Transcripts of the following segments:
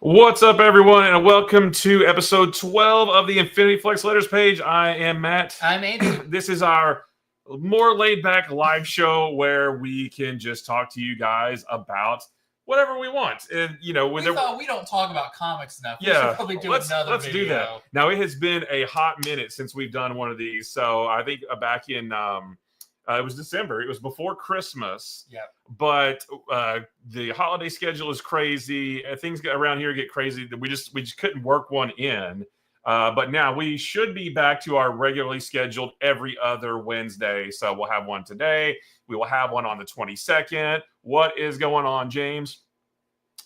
What's up, everyone, and welcome to episode 12 of the Infinity Flux Letters page. I am Matt. I'm Andy. This is our more laid-back live show where we can just talk to you guys about whatever we want. And, we thought we don't talk about comics enough. We should probably do another let's video. do that. Now, it has been a hot minute since we've done one of these. So I think back in... it was December. It was before Christmas. Yeah. But the holiday schedule is crazy. Things around here get crazy. We just couldn't work one in. But now we should be back to our regularly scheduled every other Wednesday. So we'll have one today. We will have one on the 22nd. What is going on, James?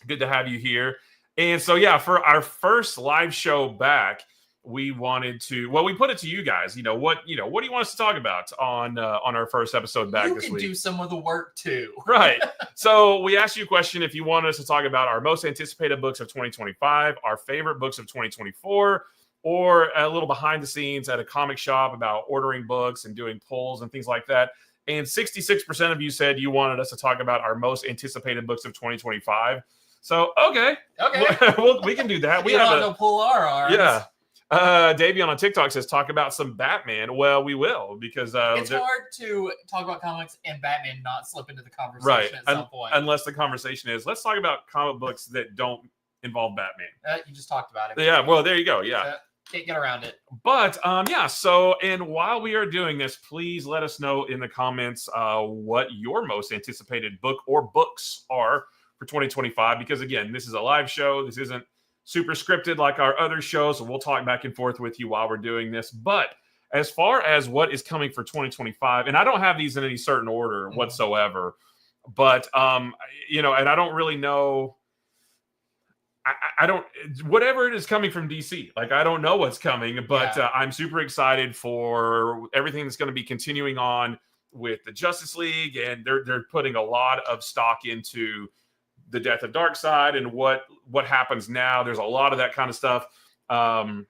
Good to have you here. And so, yeah, for our first live show back, we wanted to, we put it to you guys. What do you want us to talk about on our first episode back this week? You can do some of the work too. Right. So we asked you a question if you want us to talk about our most anticipated books of 2025, our favorite books of 2024, or a little behind the scenes at a comic shop about ordering books and doing polls and things like that. And 66% of you said you wanted us to talk about our most anticipated books of 2025. So, okay. We can do that. We have to pull our arms. Yeah. Davion on TikTok says, talk about some Batman. Well, we will, because it's hard to talk about comics and Batman not slip into the conversation at some point. Unless the conversation is, let's talk about comic books that don't involve Batman. You just talked about it. Yeah, well, there you go. Yeah. Can't get around it. But, so, and while we are doing this, please let us know in the comments what your most anticipated book or books are for 2025. Because, again, this is a live show. This isn't super scripted like our other shows, so we'll talk back and forth with you while we're doing this. But as far as what is coming for 2025, and I don't have these in any certain order whatsoever, but and I don't really know. I don't, whatever it is coming from DC, like I don't know what's coming, but I'm super excited for everything that's going to be continuing on with the Justice League, and they're putting a lot of stock into the death of Darkseid and what happens now. There's a lot of that kind of stuff. I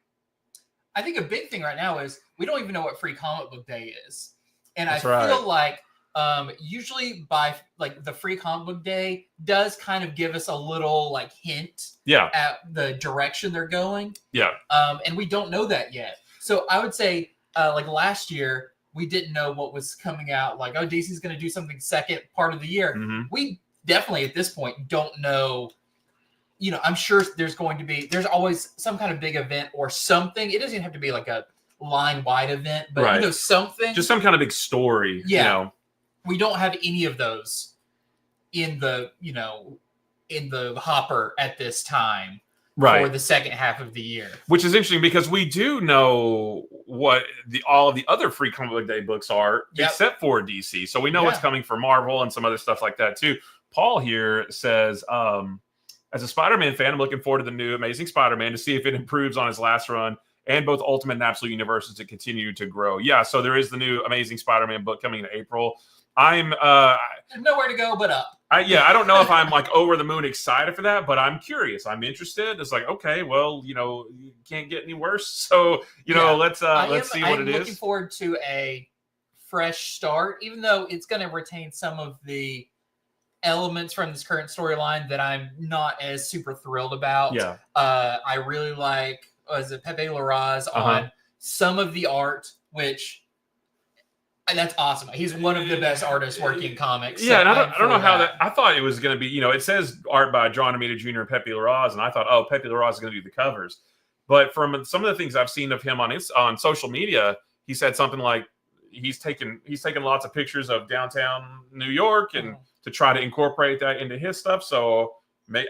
think a big thing right now is we don't even know what Free Comic Book Day is. And I feel like usually by like the Free Comic Book Day does kind of give us a little like hint at the direction they're going. Yeah. And we don't know that yet. So I would say like last year, we didn't know what was coming out. Like, oh, DC's going to do something second part of the year. Mm-hmm. We definitely at this point don't know. I'm sure there's there's always some kind of big event or something. It doesn't even have to be like a line-wide event, but something. Just some kind of big story. Yeah. We don't have any of those in the hopper at this time for the second half of the year. Which is interesting because we do know what all of the other Free Comic Book Day books are, except for DC. So we know what's coming for Marvel and some other stuff like that too. Paul here says, as a Spider-Man fan, I'm looking forward to the new Amazing Spider-Man to see if it improves on his last run and both Ultimate and Absolute Universes to continue to grow. Yeah, so there is the new Amazing Spider-Man book coming in April. I'm there's nowhere to go but up. I don't know if I'm like over the moon excited for that, but I'm curious. I'm interested. It's like, okay, well, you can't get any worse. So, let's see what it is. I'm looking forward to a fresh start, even though it's going to retain some of the elements from this current storyline that I'm not as super thrilled about. Yeah. I really like Pepe Larraz on some of the art, which that's awesome. He's one of the best artists working in comics. Yeah, and I don't know how that. I thought it was going to be, it says art by John Romita Jr. and Pepe Larraz, and I thought, oh, Pepe Larraz is going to do the covers. But from some of the things I've seen of him on social media, he said something like he's taken lots of pictures of downtown New York and to try to incorporate that into his stuff. So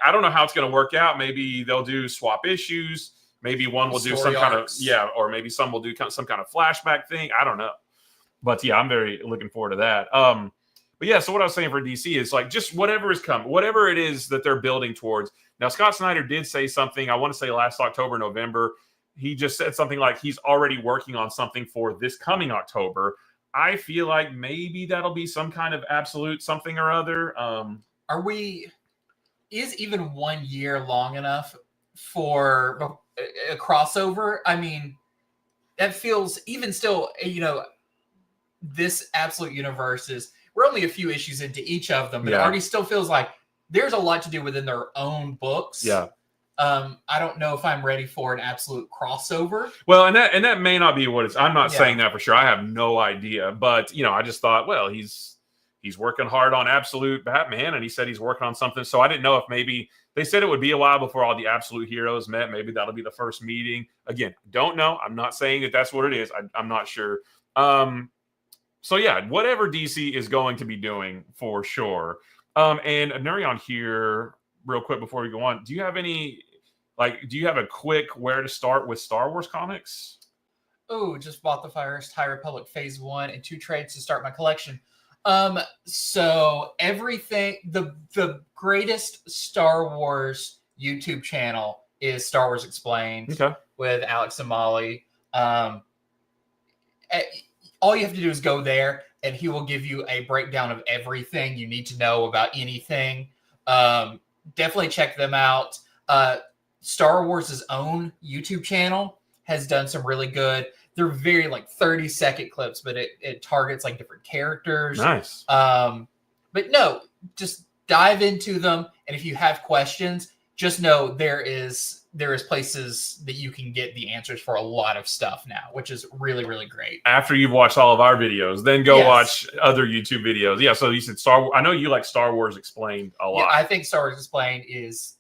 I don't know how it's going to work out. Maybe they'll do swap issues. Maybe one will do some kind of or maybe some will do some kind of flashback thing. I don't know. But yeah, I'm very looking forward to that. But yeah, so what I was saying for DC is like just whatever is coming, whatever it is that they're building towards. Now, Scott Snyder did say something, I want to say last October, November. He just said something like he's already working on something for this coming October. I feel like maybe that'll be some kind of absolute something or other. Is even 1 year long enough for a crossover? I mean, that feels even still, this Absolute Universe we're only a few issues into each of them, but it already still feels like there's a lot to do within their own books. Yeah. I don't know if I'm ready for an absolute crossover. Well, and that may not be what it's. I'm not saying that for sure. I have no idea, but I just thought, well, he's working hard on Absolute Batman, and he said he's working on something. So I didn't know if maybe they said it would be a while before all the Absolute heroes met. Maybe that'll be the first meeting. Again, don't know. I'm not saying that that's what it is. I'm not sure. So yeah, whatever DC is going to be doing for sure. And Nurion here, real quick before we go on, do you have a quick where to start with Star Wars comics? Oh, just bought the first High Republic Phase 1 and 2 trades to start my collection. So everything, the greatest Star Wars YouTube channel is Star Wars Explained with Alex and Molly. All you have to do is go there, and he will give you a breakdown of everything you need to know about anything. Definitely check them out. Star Wars' own YouTube channel has done some really good. They're very 30-second clips, but it targets different characters. Nice. But no, just dive into them, and if you have questions, just know there is places that you can get the answers for a lot of stuff now, which is really, really great. After you've watched all of our videos, then go watch other YouTube videos. Yeah, so you said Star Wars. I know you like Star Wars Explained a lot. Yeah, I think Star Wars Explained is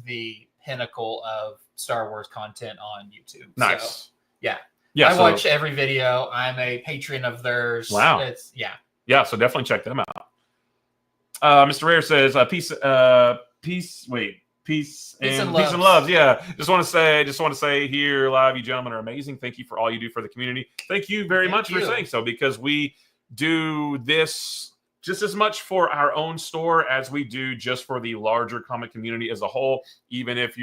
the pinnacle of Star Wars content on YouTube. Nice. So, yeah. Yeah, I watch every video. I'm a patron of theirs. Wow. Yeah, so definitely check them out. Mr. Rare says, peace and loves. Yeah. Just want to say here live, you gentlemen are amazing. Thank you for all you do for the community. Thank you very much for saying so, because we do this just as much for our own store as we do just for the larger comic community as a whole. Even if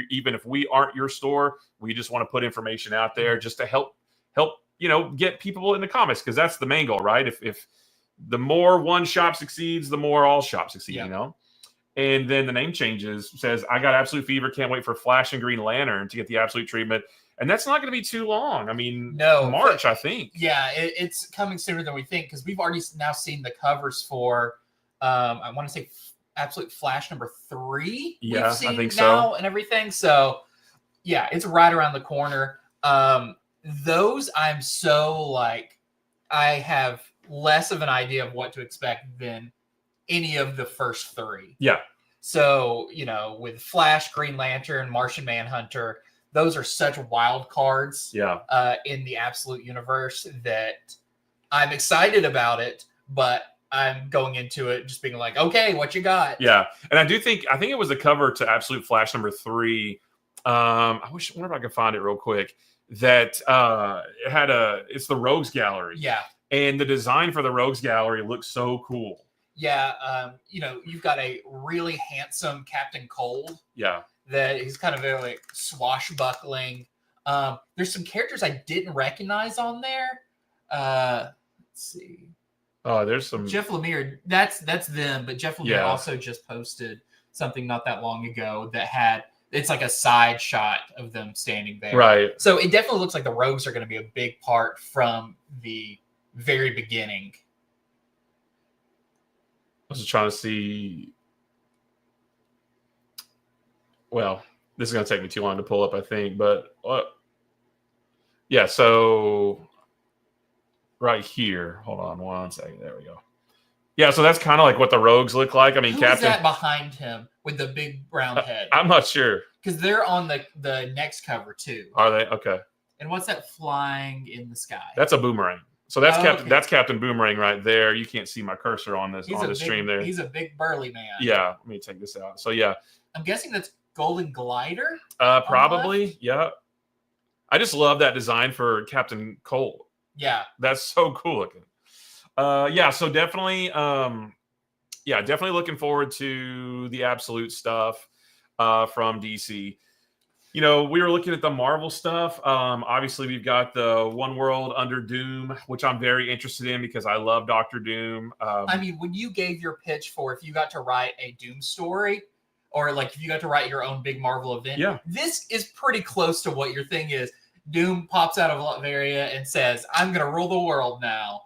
we aren't your store, we just want to put information out there just to help get people into comics, because that's the main goal, right? If the more one shop succeeds, the more all shops succeed, And then the name changes, says, I got absolute fever, can't wait for Flash and Green Lantern to get the absolute treatment. And that's not going to be too long. I mean, March, I think. Yeah, it's coming sooner than we think, because we've already now seen the covers for, I want to say Absolute Flash number 3. Yeah, we've seen I think now so. And everything. So, yeah, it's right around the corner. Those I'm so I have less of an idea of what to expect than any of the first 3. Yeah. So, with Flash, Green Lantern, Martian Manhunter, those are such wild cards in the Absolute universe that I'm excited about it, but I'm going into it just being like, okay, what you got? Yeah. And I think it was the cover to Absolute Flash number 3. I wonder if I could find it real quick. That it had it's the Rogues Gallery. Yeah. And the design for the Rogues Gallery looks so cool. Yeah. You've got a really handsome Captain Cold. Yeah. That he's kind of swashbuckling. There's some characters I didn't recognize on there. Let's see. Oh, there's some Jeff Lemire. That's them, but Jeff Lemire also just posted something not that long ago that had. It's like a side shot of them standing there. Right. So it definitely looks like the Rogues are going to be a big part from the very beginning. I was just trying to see. Well, this is going to take me too long to pull up, I think. But yeah, so right here. Hold on one second. There we go. Yeah, so that's kind of like what the Rogues look like. I mean, Who Captain. is that behind him with the big brown head? I'm not sure. Because they're on the next cover too. Are they? Okay. And what's that flying in the sky? That's a Boomerang. So that's That's Captain Boomerang right there. You can't see my cursor on this stream there. He's a big burly man. Yeah, let me take this out. So yeah. I'm guessing that's Golden Glider. Probably. Yeah. I just love that design for Captain Cold. Yeah. That's so cool looking. Yeah, so definitely definitely looking forward to the Absolute stuff from DC. We were looking at the Marvel stuff. Obviously, we've got the One World Under Doom, which I'm very interested in because I love Dr. Doom. I mean, when you gave your pitch for if you got to write a Doom story, or if you got to write your own big Marvel event, this is pretty close to what your thing is. Doom pops out of Latveria and says, I'm going to rule the world now.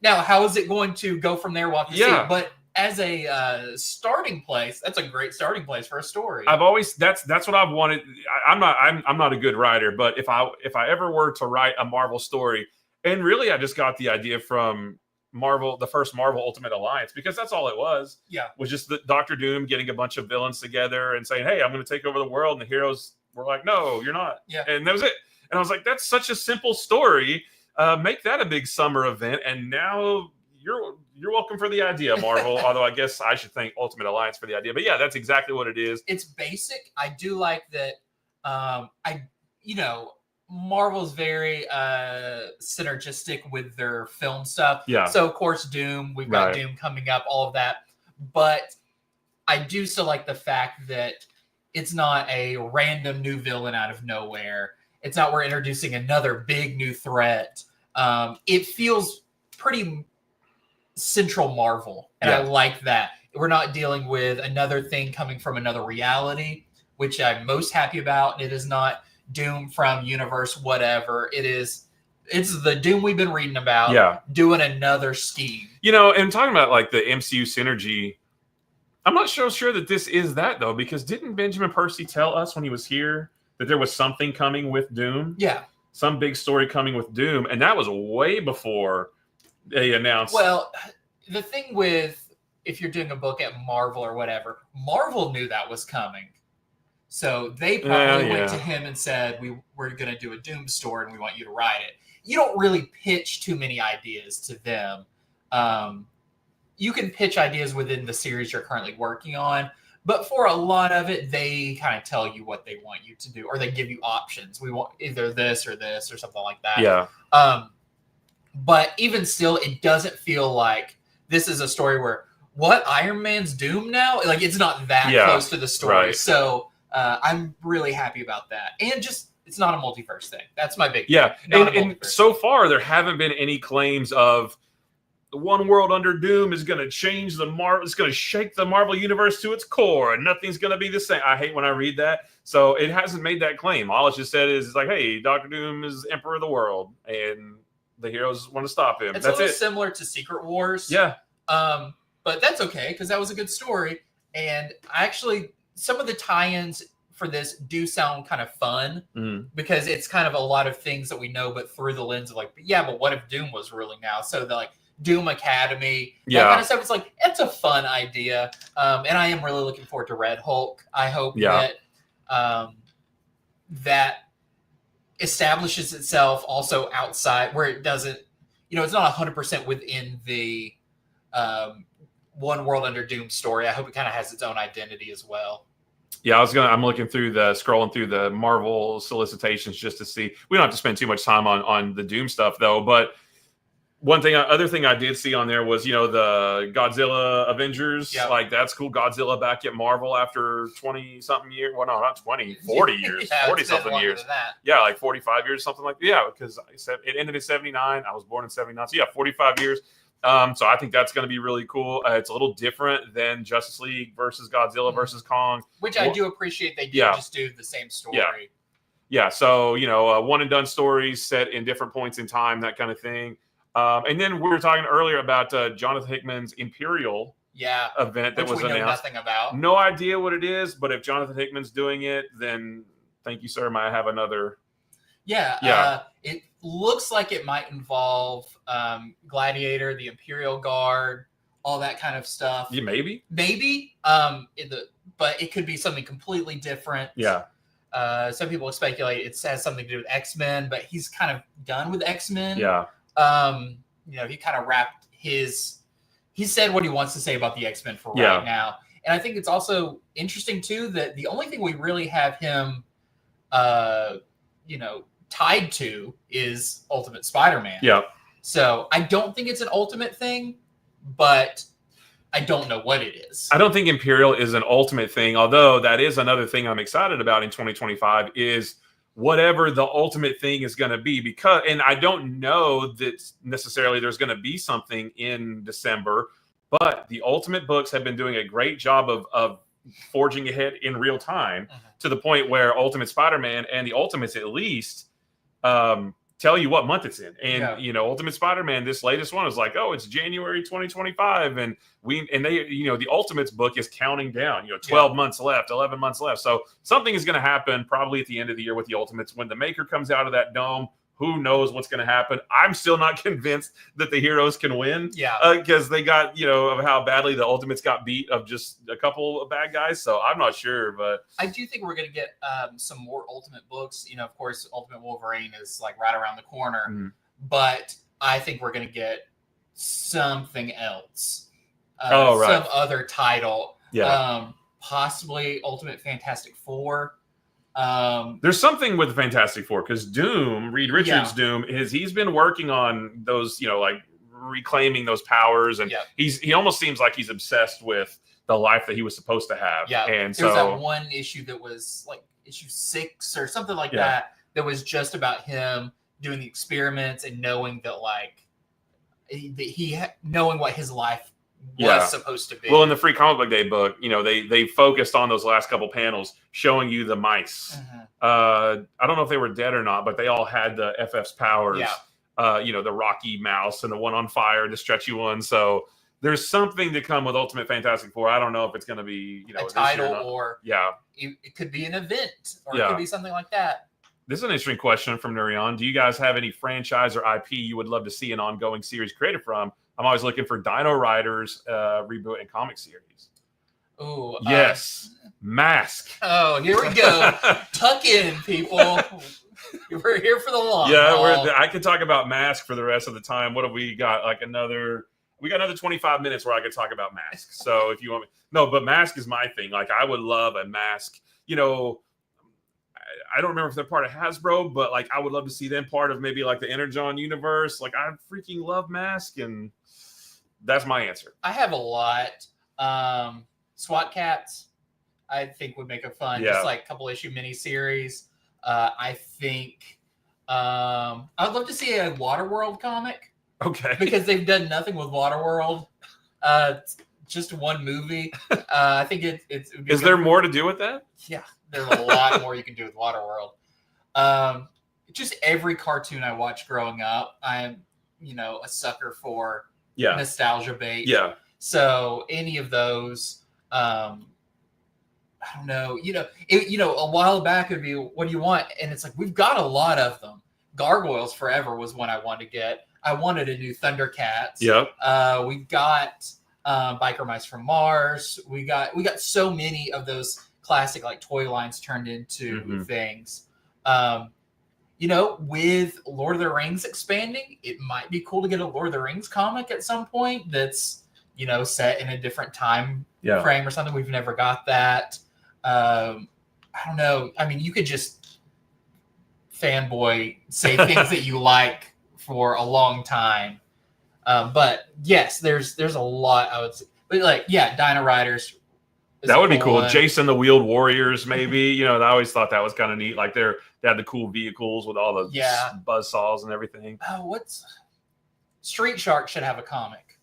Now, how is it going to go from there? We'll have to see. But as a starting place, that's a great starting place for a story. I've always that's what I've wanted. I'm not a good writer, but if I ever were to write a Marvel story, and really I just got the idea from Marvel, the first Marvel Ultimate Alliance, because that's all it was. Yeah, was just the Doctor Doom getting a bunch of villains together and saying, "Hey, I'm going to take over the world," and the heroes were like, "No, you're not." Yeah, and that was it. And I was like, "That's such a simple story. Make that a big summer event." And now you're welcome for the idea, Marvel. Although I guess I should thank Ultimate Alliance for the idea. But yeah, that's exactly what it is. It's basic. I do like that. Marvel's very synergistic with their film stuff. Yeah. So of course, Doom. We've got Doom coming up. All of that. But I do still like the fact that it's not a random new villain out of nowhere. It's not we're introducing another big new threat. It feels pretty central Marvel, and I like that. We're not dealing with another thing coming from another reality, which I'm most happy about. It is not Doom from universe whatever. It's the Doom we've been reading about, doing another scheme. And talking about like the MCU synergy, I'm not so sure that this is that though, because didn't Benjamin Percy tell us when he was here that there was something coming with Doom? Yeah, some big story coming with Doom, and that was way before they announced. Well, the thing with if you're doing a book at Marvel or whatever, Marvel knew that was coming. So they probably went to him and said, we're going to do a Doom story and we want you to write it. You don't really pitch too many ideas to them. You can pitch ideas within the series you're currently working on, but for a lot of it, they kind of tell you what they want you to do, or they give you options. We want either this or something like that. Yeah. But even still, it doesn't feel like this is a story where, what, Iron Man's Doom now? Like, it's not that close to the story. Right. So I'm really happy about that. And just, it's not a multiverse thing. That's my big thing. And so far, there haven't been any claims of the one world under Doom is going to change the Marvel. It's going to shake the Marvel universe to its core, and nothing's going to be the same. I hate when I read that. So it hasn't made that claim. All it's just said is, it's like, hey, Doctor Doom is Emperor of the world, and the heroes want to stop him. It's a little similar to Secret Wars. Yeah. But that's okay, because that was a good story. And actually, some of the tie-ins for this do sound kind of fun, because it's kind of a lot of things that we know, but through the lens of like, but what if Doom was ruling now? So the like Doom Academy, that kind of stuff. It's like, it's a fun idea. And I am really looking forward to Red Hulk. I hope that that establishes itself also outside, where it doesn't, it's not 100% within the one world under Doom story. I hope it kind of has its own identity as well. Yeah, I'm scrolling through the Marvel solicitations just to see. We don't have to spend too much time on the Doom stuff though, but other thing I did see on there was, the Godzilla Avengers. Yep. Like, that's cool. Godzilla back at Marvel after 20 something years. Well, no, not 20, 40 years, 40 something years. Yeah, like 45 years, something like that. Yeah, because it ended in 79. I was born in 79. So yeah, 45 years. So I think that's going to be really cool. It's a little different than Justice League versus Godzilla versus Kong, which I do appreciate. They did just do the same story. Yeah. So, one and done stories set in different points in time, that kind of thing. And then we were talking earlier about Jonathan Hickman's Imperial event that was announced. We know nothing about. No idea what it is, but if Jonathan Hickman's doing it, then thank you, sir. Might have another. Yeah. It looks like it might involve Gladiator, the Imperial Guard, all that kind of stuff. Yeah, maybe. But it could be something completely different. Yeah. Some people speculate it has something to do with X-Men, but he's kind of done with X-Men. Yeah. He kind of wrapped he said what he wants to say about the X-Men for right now. And I think it's also interesting too, that the only thing we really have him, tied to is Ultimate Spider-Man. Yeah. So I don't think it's an Ultimate thing, but I don't know what it is. I don't think Imperial is an Ultimate thing, although that is another thing I'm excited about in 2025 is whatever the ultimate thing is going to be, and I don't know that necessarily there's going to be something in December, but the Ultimate books have been doing a great job of forging ahead in real time to the point where Ultimate Spider-Man and the Ultimates at least tell you what month it's in. And you know, Ultimate Spider-Man, this latest one is like, oh, it's January 2025, and they, you know, the Ultimates book is counting down, you know, 12 months left, 11 months left. So something is going to happen probably at the end of the year with the Ultimates when the Maker comes out of that dome. Who knows what's going to happen? I'm still not convinced that the heroes can win. Because they got, you know, of how badly the Ultimates got beat of just a couple of bad guys. So I'm not sure, but I do think we're going to get some more Ultimate books. You know, of course, Ultimate Wolverine is like right around the corner, but I think we're going to get something else. Some other title. Possibly Ultimate Fantastic Four. There's something with the Fantastic Four because Doom, Reed Richards' Doom, he's been working on those, you know, like reclaiming those powers, and he almost seems like he's obsessed with the life that he was supposed to have. And there was that one issue that was like issue 6 or something like that was just about him doing the experiments and knowing that like knowing what his life was supposed to be. Well, in the Free Comic Book Day book, you know, they focused on those last couple panels showing you the mice. I don't know if they were dead or not, but they all had the FF's powers. You know, the Rocky mouse and the one on fire, the stretchy one. So there's something to come with Ultimate Fantastic Four. I don't know if it's going to be, you know, a title or it could be an event or it could be something like that. This is an interesting question from Nurion. Do you guys have any franchise or IP you would love to see an ongoing series created from? I'm always looking for Dino Riders reboot and comic series. Oh, yes. Mask. Oh, here we go. Tuck in, people. We're here for the long haul. I could talk about Mask for the rest of the time. What have we got? Like we got another 25 minutes where I could talk about Mask. So if you want me, but Mask is my thing. Like I would love a Mask, you know, I don't remember if they're part of Hasbro, but like I would love to see them part of maybe like the Energon universe. Like I freaking love Mask, and that's my answer. I have a lot. SWAT Cats, I think would make a fun, just like couple issue miniseries. I think I'd love to see a Waterworld comic. Okay. Because they've done nothing with Waterworld. Just one movie. I think it's. Is there more to do with that? Yeah, there's a lot more you can do with Waterworld. Just every cartoon I watched growing up, I'm, you know, a sucker for nostalgia bait. Yeah. So any of those, I don't know. A while back it'd be, what do you want? And it's like we've got a lot of them. Gargoyles Forever was one I wanted to get. I wanted a new Thundercats. Yep. We got Biker Mice from Mars. We got so many of those classic like toy lines turned into things. You know, with Lord of the Rings expanding, it might be cool to get a Lord of the Rings comic at some point that's, you know, set in a different time frame or something. We've never got that. I don't know. I mean, you could just fanboy say things that you like for a long time. But yes, there's a lot I would say. But like, Dino Riders. That would be cool. Jason the Wheeled Warriors, maybe. You know, I always thought that was kind of neat. Like they had the cool vehicles with all the buzzsaws and everything. Oh, Street Shark should have a comic.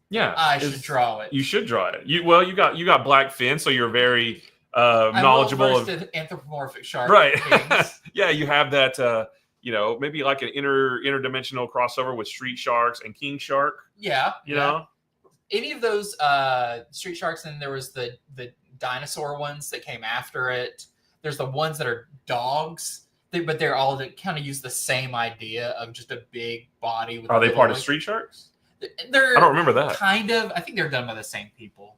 Yeah, I should draw it. You should draw it. You got Black Fin, so you're very knowledgeable of anthropomorphic shark. Right. Yeah, you have that. You know, maybe like an interdimensional crossover with Street Sharks and King Shark. Yeah. You know? Any of those Street Sharks, and there was the dinosaur ones that came after it. There's the ones that are dogs, but they're all that kind of use the same idea of just a big body. Are they part of Street Sharks? I don't remember that. Kind of. I think they're done by the same people.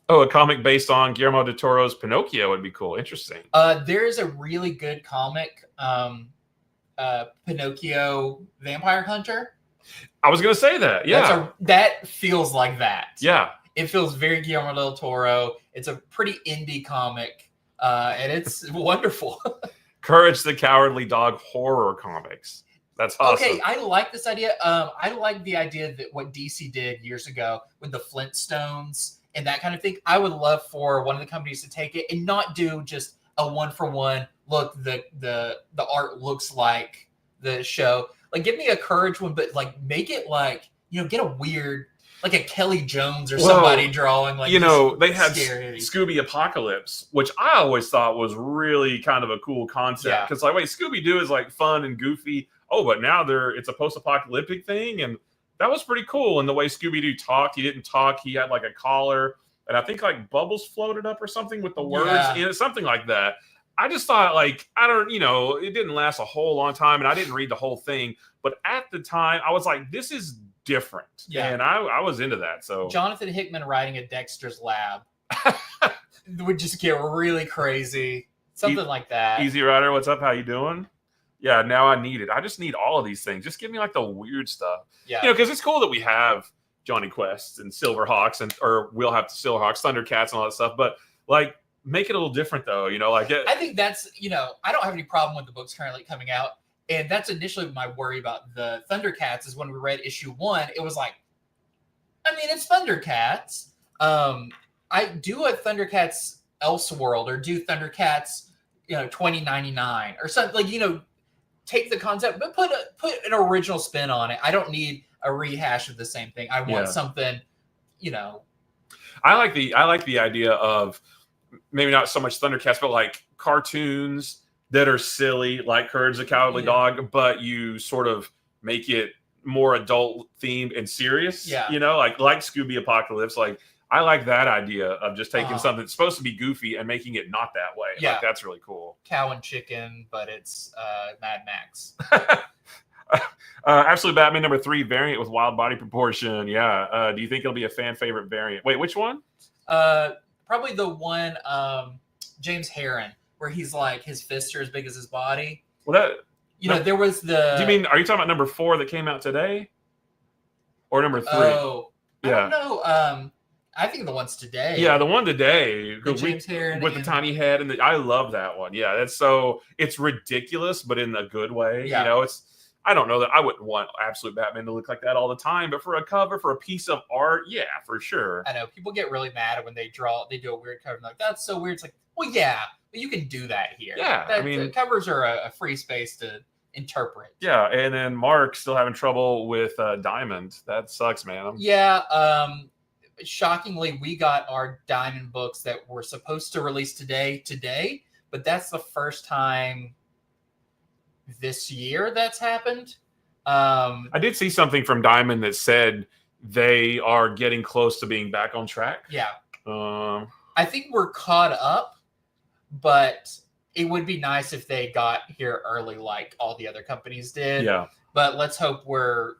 Oh, a comic based on Guillermo del Toro's Pinocchio would be cool. Interesting. There is a really good comic, Pinocchio Vampire Hunter. I was going to say that. Yeah. That feels like that. Yeah. It feels very Guillermo del Toro. It's a pretty indie comic, and it's wonderful. Courage the Cowardly Dog horror comics. That's awesome. Okay, I like this idea. I like the idea that what DC did years ago with the Flintstones and that kind of thing. I would love for one of the companies to take it and not do just a one-for-one. Look, the art looks like the show. Like, give me a Courage one, but like make it like, you know, get a weird like a Kelly Jones or somebody drawing like, you know, they had scary. Scooby Apocalypse, which I always thought was really kind of a cool concept because like, wait, Scooby-Doo is like fun and goofy. Oh, but now it's a post-apocalyptic thing, and that was pretty cool. And the way Scooby-Doo talked, he didn't talk, he had like a collar, and I think like bubbles floated up or something with the words in it, something like that. I just thought, like, it didn't last a whole long time, and I didn't read the whole thing, but at the time I was like, this is different. Yeah. And I was into that. So Jonathan Hickman writing a Dexter's Lab would just get really crazy. Something like that. Easy Rider, what's up? How you doing? Yeah, now I need it. I just need all of these things. Just give me like the weird stuff. Yeah. You know, because it's cool that we have Johnny Quest and Silverhawks or we'll have Silverhawks, Thundercats and all that stuff. But like, make it a little different though. You know, like I think that's, I don't have any problem with the books currently coming out. And that's initially my worry about the Thundercats is when we read issue 1, it was like, I mean, it's Thundercats. I do a Thundercats Elseworld or do Thundercats, 2099 or something, like, take the concept, but put an original spin on it. I don't need a rehash of the same thing. I want something, I like the idea of maybe not so much Thundercats, but like cartoons that are silly, like Courage the Cowardly Dog, but you sort of make it more adult themed and serious. Yeah. Like Scooby Apocalypse. Like, I like that idea of just taking something that's supposed to be goofy and making it not that way. Yeah. Like, that's really cool. Cow and Chicken, but it's Mad Max. Absolute Batman #3 variant with wild body proportion. Yeah. Do you think it'll be a fan favorite variant? Wait, which one? Probably the one James Herron, where he's like his fists are as big as his body. Well, there was the. Do you mean? Are you talking about #4 that came out today, or #3? Oh, yeah. I don't know. I think the one's today. Yeah, the one today. The James Herron with the tiny head, and I love that one. Yeah, it's ridiculous, but in a good way. Yeah. I don't know that I wouldn't want Absolute Batman to look like that all the time, but for a cover, for a piece of art, yeah, for sure. I know people get really mad when they do a weird cover. Like, that's so weird. It's like, well, yeah, but you can do that here. Yeah, the covers are a free space to interpret. Yeah, and then Mark still having trouble with Diamond. That sucks, man. Yeah. Shockingly, we got our Diamond books that were supposed to release today, but that's the first time this year that's happened. I did see something from Diamond that said they are getting close to being back on track. Yeah. I think we're caught up, but it would be nice if they got here early like all the other companies did. Yeah. But let's hope we're,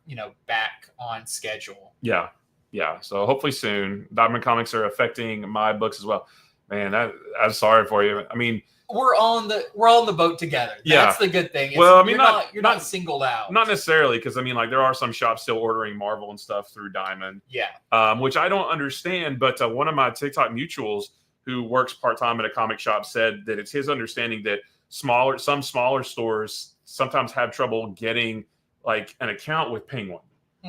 back on schedule. Yeah. Yeah. So hopefully soon. Diamond Comics are affecting my books as well. Man, I'm sorry for you. I mean, we're on the boat together. That's the good thing. Well, I mean, you're not singled out. Not necessarily, because I mean, like, there are some shops still ordering Marvel and stuff through Diamond. Yeah. Which I don't understand, but one of my TikTok mutuals who works part-time at a comic shop said that it's his understanding that some smaller stores sometimes have trouble getting like an account with Penguin.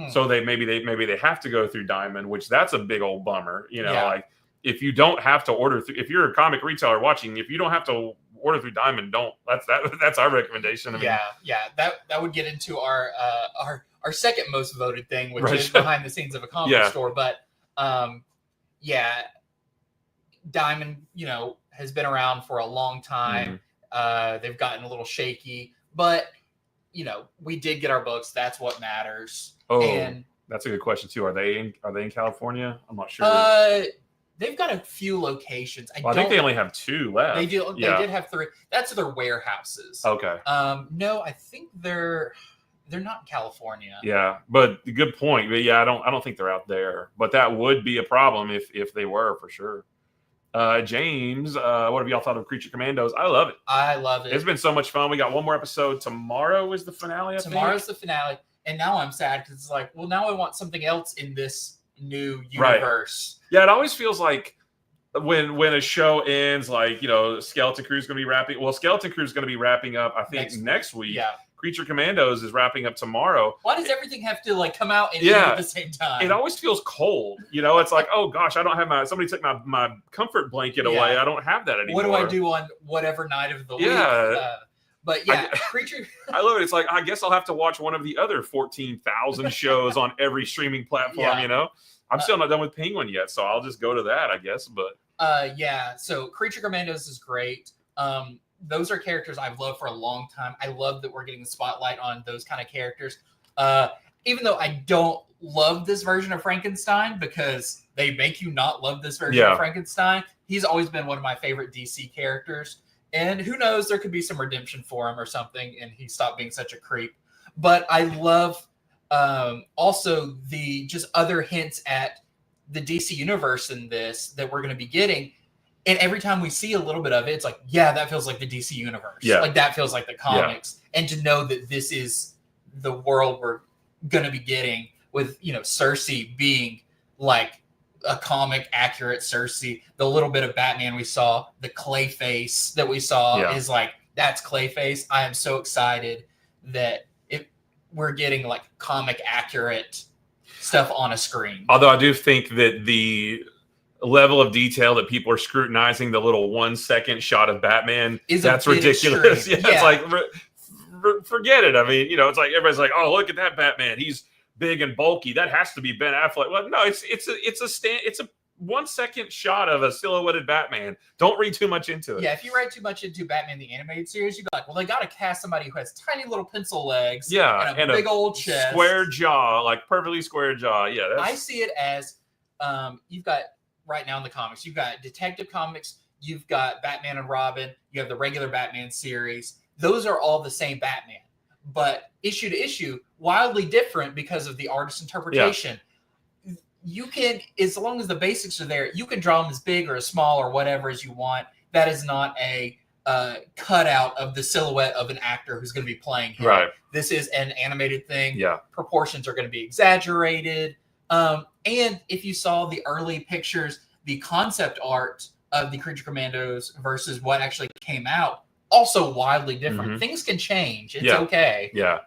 So maybe they have to go through Diamond, which that's a big old bummer. Like, if you don't have to order through, if you're a comic retailer watching, if you don't have to order through Diamond, don't. That's our recommendation. I mean, yeah. That would get into our second most voted thing, which is behind the scenes of a comic store. But Diamond, has been around for a long time. They've gotten a little shaky, but we did get our books. That's what matters. Oh, and that's a good question too. Are they in California? I'm not sure. They've got a few locations. I think they only have 2 left. They do. They did have 3. That's their warehouses. Okay. No, I think they're not in California. Yeah, but good point. But yeah, I don't think they're out there. But that would be a problem if they were, for sure. James, what have y'all thought of Creature Commandos? I love it. I love it. It's been so much fun. We got one more episode. Tomorrow is the finale. Tomorrow's the finale. And now I'm sad because it's like, well, now I want something else in this new universe. Right. Yeah, it always feels like when a show ends, like, Skeleton Crew's going to be wrapping. Well, Skeleton Crew's going to be wrapping up, I think, next week. Yeah. Creature Commandos is wrapping up tomorrow. Why does everything have to like come out and end at the same time? It always feels cold. It's like, oh gosh, I don't have somebody took my comfort blanket away. I don't have that anymore. What do I do on whatever night of the week? But yeah, Creature. I love it. It's like, I guess I'll have to watch one of the other 14,000 shows on every streaming platform, you know? I'm still not done with Penguin yet, so I'll just go to that, I guess. But yeah, so Creature Commandos is great. Those are characters I've loved for a long time. I love that we're getting the spotlight on those kind of characters. Even though I don't love this version of Frankenstein because they make you not love this version of Frankenstein, he's always been one of my favorite DC characters. And who knows, there could be some redemption for him or something, and he stopped being such a creep. But I love also the just other hints at the DC universe in this that we're going to be getting. And every time we see a little bit of it, it's like, yeah, that feels like the DC universe. Yeah. Like that feels like the comics. Yeah. And to know that this is the world we're going to be getting with, you know, Cersei being like a comic accurate Cersei, the little bit of Batman we saw, the Clayface that we saw is like, that's Clayface. I am so excited that we're getting like comic accurate stuff on a screen. Although I do think that the level of detail that people are scrutinizing, the little 1 second shot of Batman, that's ridiculous. Yeah, it's like, forget it. I mean, you know, it's like everybody's like, oh, look at that Batman. He's big and bulky. That has to be Ben Affleck. Well, no, it's a 1 second shot of a silhouetted Batman. Don't read too much into it. Yeah, if you read too much into Batman the animated series, you'd be like, well, they got to cast somebody who has tiny little pencil legs, and a big old chest, square jaw, like perfectly square jaw. Yeah, I see it as you've got right now in the comics, you've got Detective Comics, you've got Batman and Robin, you have the regular Batman series. Those are all the same Batman, but issue to issue, wildly different because of the artist's interpretation. Yeah. You can, as long as the basics are there, you can draw them as big or as small or whatever as you want. That is not a cutout of the silhouette of an actor who's going to be playing him. Right. This is an animated thing. Yeah. Proportions are going to be exaggerated. And if you saw the early pictures, the concept art of the Creature Commandos versus what actually came out, also wildly different. Mm-hmm. Things can change. It's okay. Yeah.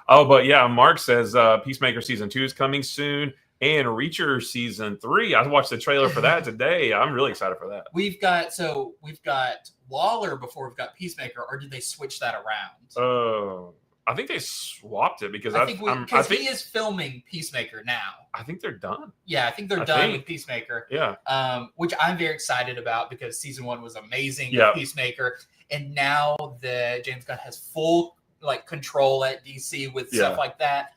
Oh, but yeah, Mark says Peacemaker Season 2 is coming soon. And Reacher Season 3. I watched the trailer for that today. I'm really excited for that. We've got Waller before we've got Peacemaker, or did they switch that around? I think they swapped it because he is filming Peacemaker now. I think they're done. Yeah, I think they're done with Peacemaker. Yeah. Which I'm very excited about because Season 1 was amazing with Peacemaker. And now the James Gunn has full control at DC with stuff like that.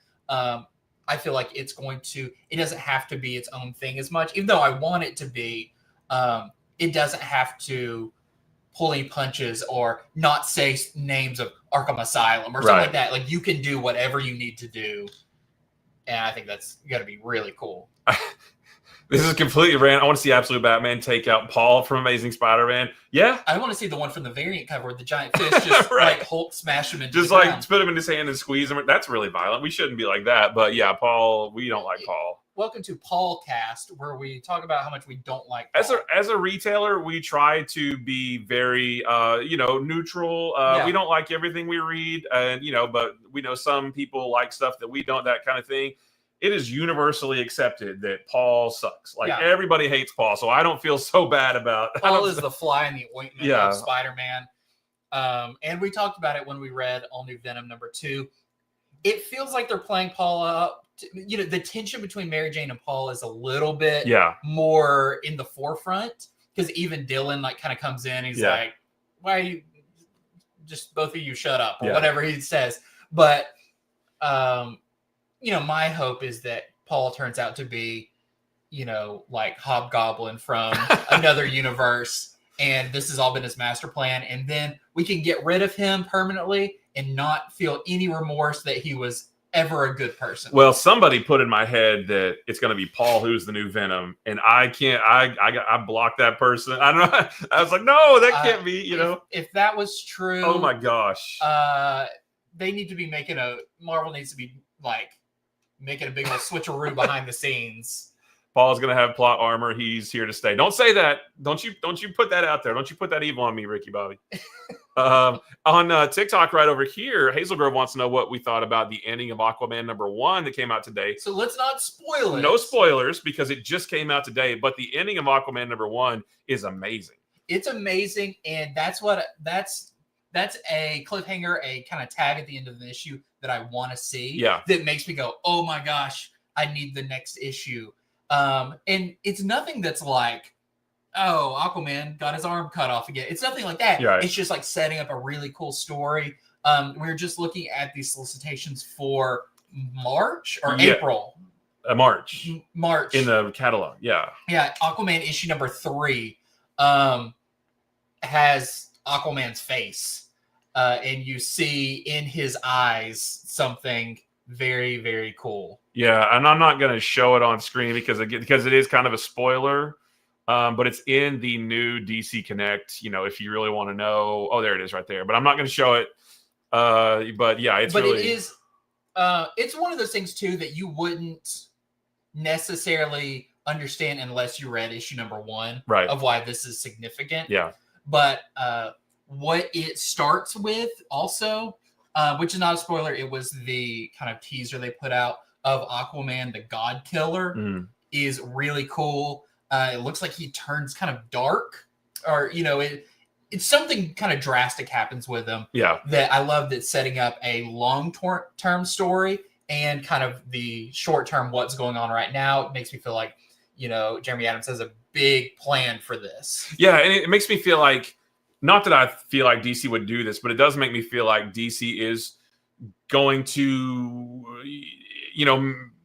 I feel like it doesn't have to be its own thing as much, even though I want it to be. It doesn't have to pull any punches or not say names of Arkham Asylum or something like that. Like, you can do whatever you need to do. And I think that's got to be really cool. This is completely random. I want to see Absolute Batman take out Paul from Amazing Spider-Man. Yeah. I want to see the one from the variant cover with the giant fist just like Hulk smash him into just the ground. Put him in his hand and squeeze him. That's really violent. We shouldn't be like that. But yeah, Paul, we don't like Paul. Welcome to Paul Cast, where we talk about how much we don't like Paul. As a retailer, we try to be very neutral. We don't like everything we read, and but we know some people like stuff that we don't, that kind of thing. It is universally accepted that Paul sucks. Everybody hates Paul, so I don't feel so bad about Paul is the fly in the ointment of Spider-Man. And we talked about it when we read All New Venom #2. It feels like they're playing Paul up. The tension between Mary Jane and Paul is a little bit more in the forefront, because even Dylan kind of comes in. He's like, "Why are you just both of you shut up?" or whatever he says. But my hope is that Paul turns out to be, like Hobgoblin from another universe, and this has all been his master plan, and then we can get rid of him permanently and not feel any remorse that he was ever a good person. Well, somebody put in my head that it's going to be Paul who's the new Venom, and I can't. I blocked that person. I don't know. I was like, no, that can't be. If that was true, oh my gosh, they need to be Marvel needs to be making a big old switcheroo behind the scenes. Paul's gonna have plot armor. He's here to stay. Don't say that. Don't you put that out there. Don't you put that evil on me, Ricky Bobby. On TikTok right over here, Hazel Grove wants to know what we thought about the ending of Aquaman #1 that came out today. So let's not spoil it. No spoilers, because it just came out today. But the ending of Aquaman #1 is amazing. It's amazing, and that's that's a cliffhanger, a kind of tag at the end of the issue that I want to see. Yeah. That makes me go, oh my gosh, I need the next issue. And it's nothing that's like, oh, Aquaman got his arm cut off again. It's nothing like that. Right. It's just like setting up a really cool story. We're just looking at these solicitations for March or April. March in the catalog. Yeah. Aquaman issue number 3 has Aquaman's face, and you see in his eyes something very, very cool. Yeah, and I'm not going to show it on screen because it is kind of a spoiler. But it's in the new DC Connect. If you really want to know, there it is right there. But I'm not going to show it. But yeah, it is. It's one of those things too that you wouldn't necessarily understand unless you read issue number 1 of why this is significant. Yeah. But what it starts with also, which is not a spoiler, it was the kind of teaser they put out of Aquaman, the God Killer, is really cool. It looks like he turns kind of dark, or it's something kind of drastic happens with him. Yeah. That I love, that's setting up a long-term story and kind of the short-term what's going on right now. It makes me feel like, Jeremy Adams has a big plan for this. Yeah, and it makes me feel like, not that I feel like DC would do this, but it does make me feel like DC is going to,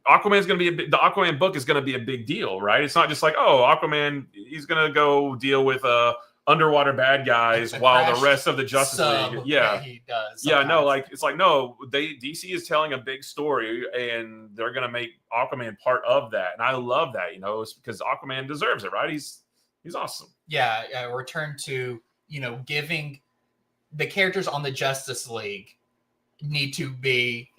Aquaman's going to be the Aquaman book is going to be a big deal, right? It's not just like, Aquaman, he's going to go deal with underwater bad guys while the rest of the Justice League. Yeah, he does. Yeah, no, it's like, no, DC is telling a big story, and they're going to make Aquaman part of that, and I love that. It's because Aquaman deserves it, right? He's awesome. Yeah, return to giving the characters on the Justice League need to be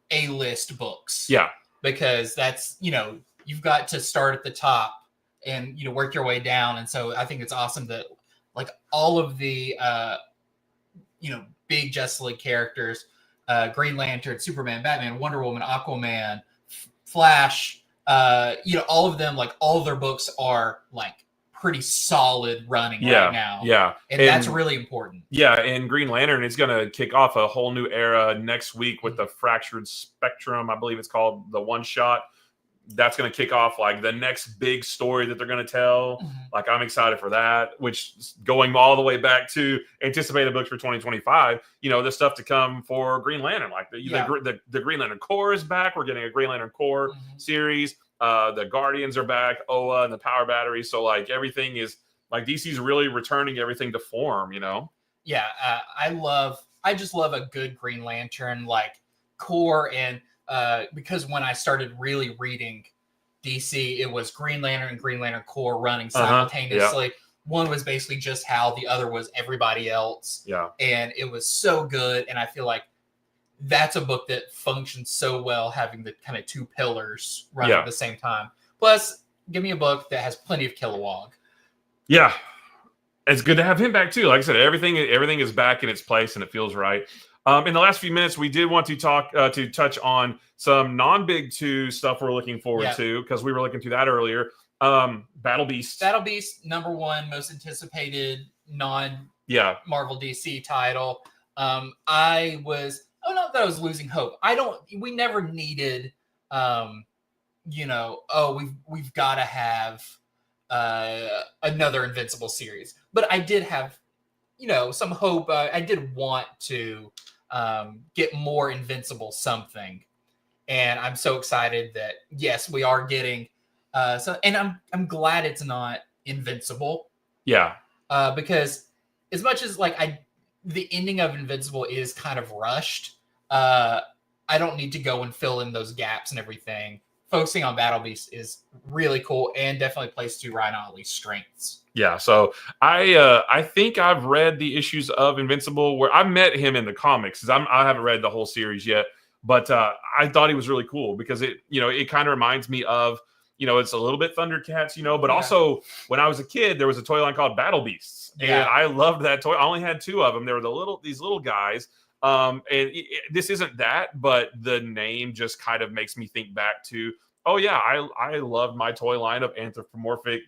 A-list books. Yeah. Because that's, you've got to start at the top and, work your way down. And so I think it's awesome that like all of the, big Justice League characters, Green Lantern, Superman, Batman, Wonder Woman, Aquaman, Flash, all of them, like all of their books are like pretty solid running right now. Yeah. And that's really important. Yeah. And Green Lantern is going to kick off a whole new era next week with the Fractured Spectrum. I believe it's called the One Shot. That's going to kick off like the next big story that they're going to tell. Like, I'm excited for that, which going all the way back to anticipated books for 2025, the stuff to come for Green Lantern, like the Green Lantern Corps is back. We're getting a Green Lantern Corps series. The Guardians are back, Oa and the Power Battery. So like everything is like DC's really returning everything to form, Yeah, I just love a good Green Lantern like core, and because when I started really reading DC, it was Green Lantern and Green Lantern Corps running simultaneously. Yeah. One was basically just Hal, the other was everybody else. Yeah, and it was so good, and I feel like that's a book that functions so well, having the kind of two pillars running at the same time. Plus, give me a book that has plenty of Kilowog. Yeah, it's good to have him back too. Like I said, everything is back in its place, and it feels right. In the last few minutes, we did want to touch on some non-Big 2 stuff we're looking forward to, because we were looking through that earlier. Battle Beast. Battle Beast, number 1 most anticipated non-Marvel DC title. I was not that I was losing hope. We never needed we've got to have another Invincible series. But I did have some hope. I did want to get more Invincible something. And I'm so excited that yes, we are getting and I'm glad it's not Invincible. Yeah. Because as much as the ending of Invincible is kind of rushed, I don't need to go and fill in those gaps and everything. Focusing on Battle Beast is really cool and definitely plays to Ryan Ottley's strengths. Yeah, so I think I've read the issues of Invincible where I met him in the comics. I haven't read the whole series yet, but I thought he was really cool because it kind of reminds me of, it's a little bit Thundercats, but also when I was a kid, there was a toy line called Battle Beasts, and I loved that toy. I only had 2 of them. They were these little guys. This isn't that, but the name just kind of makes me think back to, I loved my toy line of anthropomorphic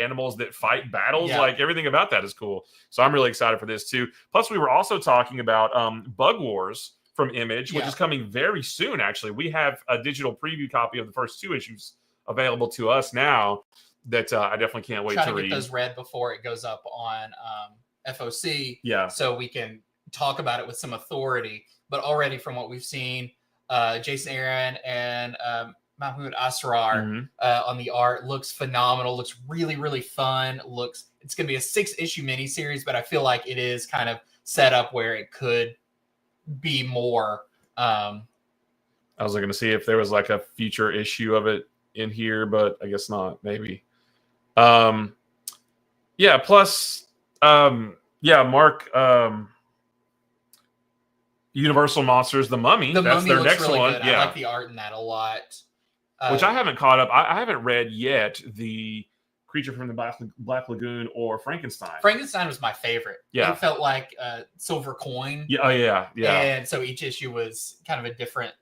animals that fight battles. Like everything about that is cool. So I'm really excited for this too. Plus, we were also talking about Bug Wars from Image, which is coming very soon. Actually, we have a digital preview copy of the first 2 issues available to us now. That I definitely can't wait to read. Get those read before it goes up on FOC. Yeah. So we can talk about it with some authority. But already from what we've seen, Jason Aaron and Mahmoud Asrar on the art looks phenomenal. Looks really, really fun. It's going to be a 6-issue miniseries, but I feel like it is kind of set up where it could be more. I was looking to see if there was like a future issue of it in here, but I guess not. Maybe. Plus, Mark, Universal Monsters, The Mummy. That's their next really one. Good. Yeah. I like the art in that a lot. Which I haven't caught up. I haven't read yet the Creature from the Black Lagoon or Frankenstein. Frankenstein was my favorite. Yeah. It felt like a silver coin. Yeah. Oh, yeah. And so each issue was kind of a different,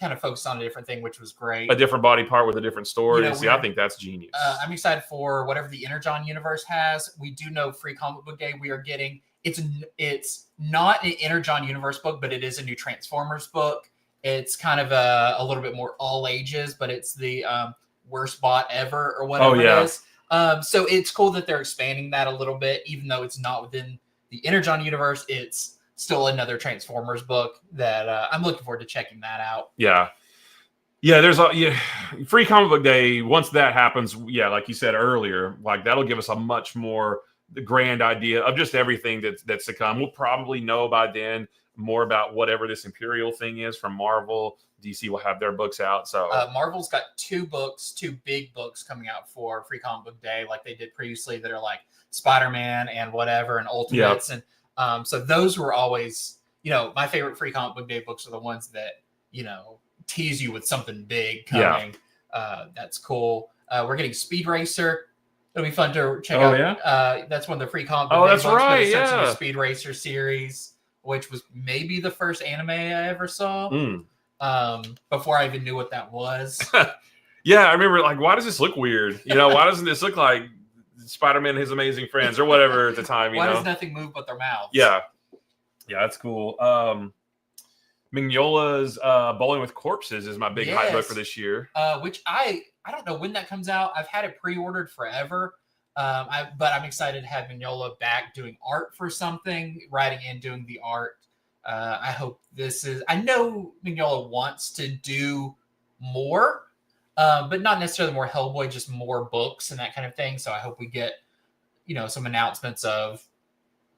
kind of focused on a different thing, which was great. A different body part with a different story. See, I think that's genius. I'm excited for whatever the Energon universe has. We do know Free Comic Book Day we are getting. It's not an Energon universe book, but it is a new Transformers book. It's kind of a little bit more all ages, but it's the worst bot ever or whatever it is. So it's cool that they're expanding that a little bit, even though it's not within the Energon universe. It's still another Transformers book that I'm looking forward to checking that out. Yeah. There's Free Comic Book Day. Once that happens, like you said earlier, like that'll give us a much more grand idea of just everything that's to come. We'll probably know by then more about whatever this Imperial thing is from Marvel. DC will have their books out. So Marvel's got 2 big books coming out for Free Comic Book Day, like they did previously, that are like Spider-Man and whatever and Ultimates. And so those were always, my favorite Free Comic Book Day books are the ones that, tease you with something big coming. That's cool. We're getting Speed Racer. It'll be fun to check out. Yeah? That's one of the Free Comic Book Day that's books, right. The Speed Racer series, which was maybe the first anime I ever saw. Before I even knew what that was. I remember, like, why does this look weird? Why doesn't this look like Spider-Man and His Amazing Friends or whatever at the time? Why does nothing move but their mouths? Yeah, that's cool. Mignola's Bowling with Corpses is my big hype book for this year. Which I don't know when that comes out. I've had it pre-ordered forever. But I'm excited to have Mignola back doing art for something, writing and doing the art. I hope I know Mignola wants to do more, but not necessarily more Hellboy, just more books and that kind of thing. So I hope we get, some announcements of,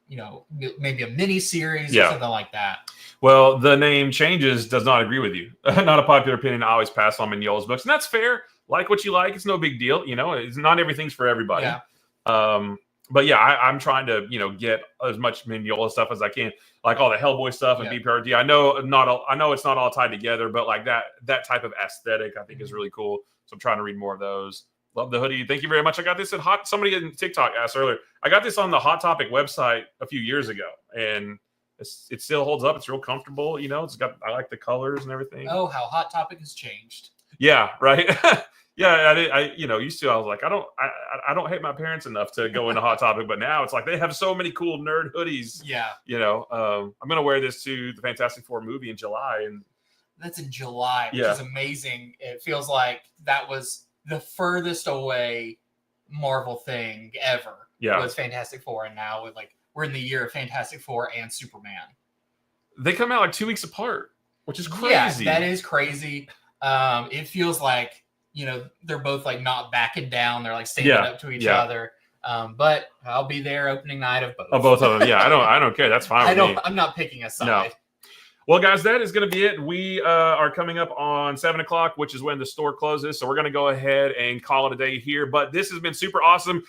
maybe a mini series or something like that. Well, the name changes does not agree with you. Not a popular opinion. I always pass on Mignola's books, and that's fair. Like what you like. It's no big deal. It's not everything's for everybody. Yeah. But I'm trying to, get as much Mignola stuff as I can, like all the Hellboy stuff and BPRD. I know it's not all tied together, but like that type of aesthetic, I think is really cool. So I'm trying to read more of those. Love the hoodie. Thank you very much. I got this at somebody in TikTok asked earlier. I got this on the Hot Topic website a few years ago, and it still holds up. It's real comfortable. I like the colors and everything. Oh, how Hot Topic has changed. Yeah. Right. I used to, I was like, I don't hate my parents enough to go into Hot Topic, but now it's like they have so many cool nerd hoodies. Yeah. I'm going to wear this to the Fantastic Four movie in July. And that's in July, which is amazing. It feels like that was the furthest away Marvel thing ever. Was Fantastic Four. And now we're in the year of Fantastic Four and Superman. They come out like 2 weeks apart, which is crazy. Yeah, that is crazy. It feels like, they're both like not backing down. They're like standing up to each other. But I'll be there opening night of both. Of both of them. Yeah, I don't care. That's fine with me. I'm not picking a side. No. Well, guys, that is going to be it. We are coming up on 7:00, which is when the store closes. So we're going to go ahead and call it a day here. But this has been super awesome.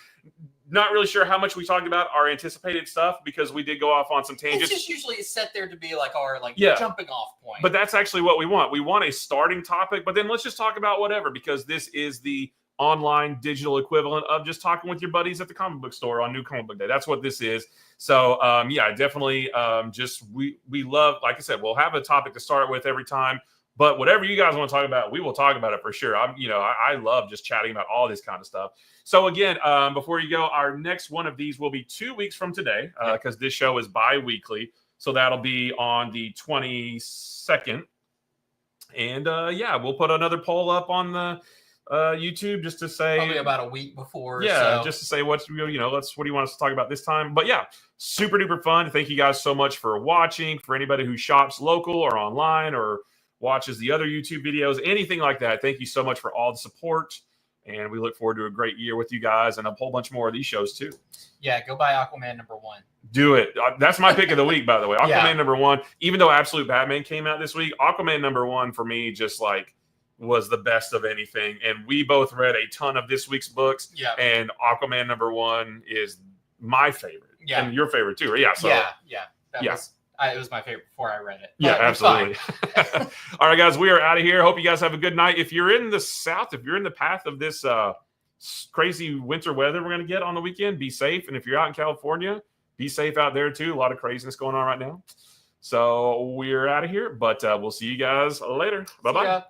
Not really sure how much we talked about our anticipated stuff because we did go off on some tangents. It's just usually set there to be like our jumping off point. But that's actually what we want. We want a starting topic, but then let's just talk about whatever because this is the online digital equivalent of just talking with your buddies at the comic book store on New Comic Book Day. That's what this is. So definitely we love, like I said, we'll have a topic to start with every time. But whatever you guys want to talk about, we will talk about it for sure. I love just chatting about all this kind of stuff. So again, before you go, our next one of these will be 2 weeks from today because this show is bi-weekly. So that'll be on the 22nd. And we'll put another poll up on the YouTube just to say probably about a week before. Yeah, just to say what do you want us to talk about this time. But yeah, super duper fun. Thank you guys so much for watching. For anybody who shops local or online or watches the other YouTube videos, anything like that, thank you so much for all the support. And we look forward to a great year with you guys and a whole bunch more of these shows too. Yeah, go buy Aquaman #1. Do it. That's my pick of the week, by the way. Aquaman #1. Even though Absolute Batman came out this week, Aquaman #1 for me just like was the best of anything. And we both read a ton of this week's books. Yeah. And Aquaman #1 is my favorite. Yeah. And your favorite too, right? Yeah. So, it was my favorite before I read it. Yeah, absolutely. All right, guys, we are out of here. Hope you guys have a good night. If you're in the South, if you're in the path of this crazy winter weather we're going to get on the weekend, be safe. And if you're out in California, be safe out there too. A lot of craziness going on right now. So we're out of here, but we'll see you guys later. Bye-bye.